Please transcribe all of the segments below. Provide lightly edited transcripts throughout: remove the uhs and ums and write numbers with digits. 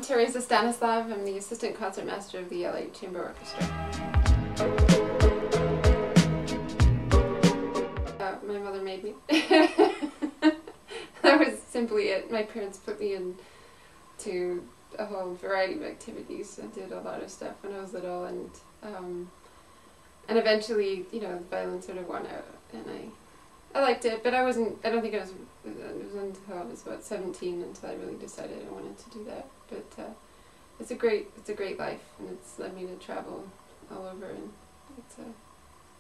Tereza Stanislav. I'm the assistant concertmaster of the LA Chamber Orchestra. My mother made me. That was simply it. My parents put me into a whole variety of activities. I did a lot of stuff when I was little, and eventually, you know, the violin sort of won out, and I liked it, but I don't think it was until I was about 17 until I really decided I wanted to do that. But it's a great life, and it's led me to travel all over, and it's a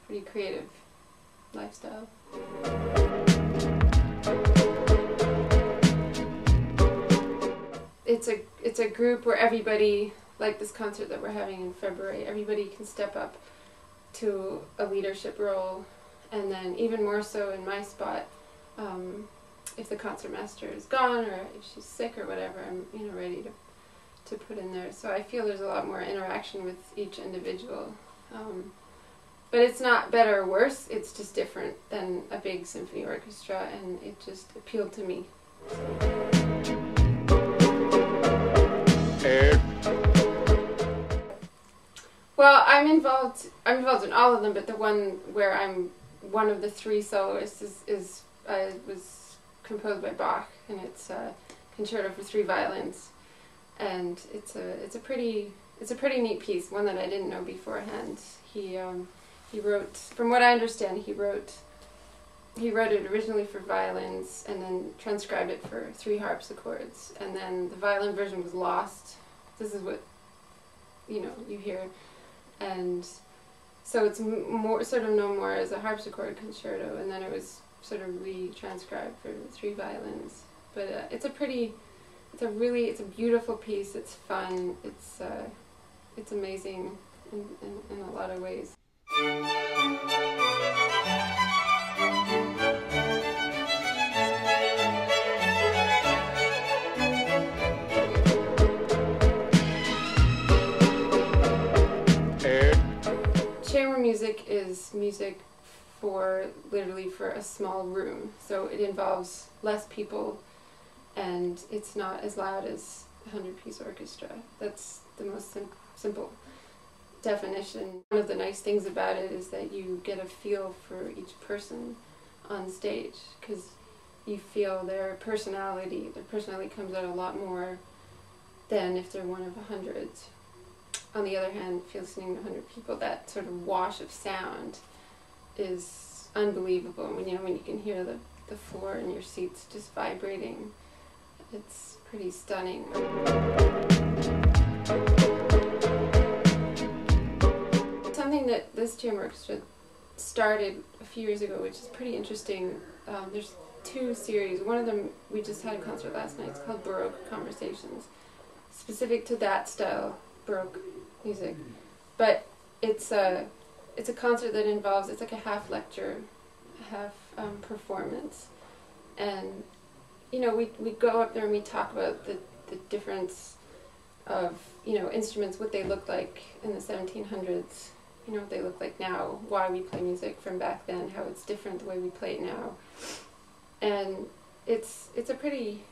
pretty creative lifestyle. It's a group where everybody, like this concert that we're having in February, everybody can step up to a leadership role. And then even more so in my spot, if the concertmaster is gone or if she's sick or whatever, I'm ready to put in there. So I feel there's a lot more interaction with each individual. But it's not better or worse, it's just different than a big symphony orchestra, and it just appealed to me. Well, I'm involved in all of them, but the one where I'm one of the three soloists was composed by Bach, and it's a concerto for 3 violins, and it's a pretty neat piece, one that I didn't know beforehand. He wrote, from what I understand, he wrote it originally for violins and then transcribed it for 3 harpsichords, and then the violin version was lost. This is what you hear, and so it's more sort of no more as a harpsichord concerto, and then it was sort of re-transcribed for 3 violins. But it's a beautiful piece. It's fun. It's amazing in a lot of ways. Chamber music is music literally for a small room, so it involves less people, and it's not as loud as a 100-piece orchestra. That's the most simple definition. One of the nice things about it is that you get a feel for each person on stage, because you feel their personality. Their personality comes out a lot more than if they're one of 100. On the other hand, if you're listening to 100 people, that sort of wash of sound is unbelievable. When you can hear the floor in your seats just vibrating, it's pretty stunning. Something that this chamber orchestra started a few years ago, which is pretty interesting. There's 2 series. One of them, we just had a concert last night. It's called Baroque Conversations, specific to that style, Baroque music. But it's a concert that involves, it's like a half lecture, half performance, and we go up there and we talk about the difference of instruments, what they looked like in the 1700s, what they look like now, why we play music from back then, how it's different the way we play it now, and it's a pretty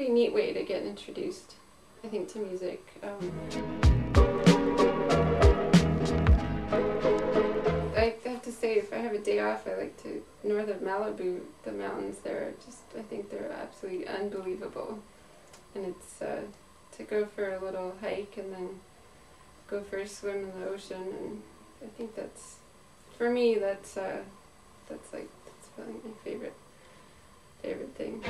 neat way to get introduced, I think, to music. I have to say, if I have a day off, I like to north of Malibu. The mountains there, I think they're absolutely unbelievable, and it's to go for a little hike and then go for a swim in the ocean, and I think that's, for me, that's probably my favorite thing.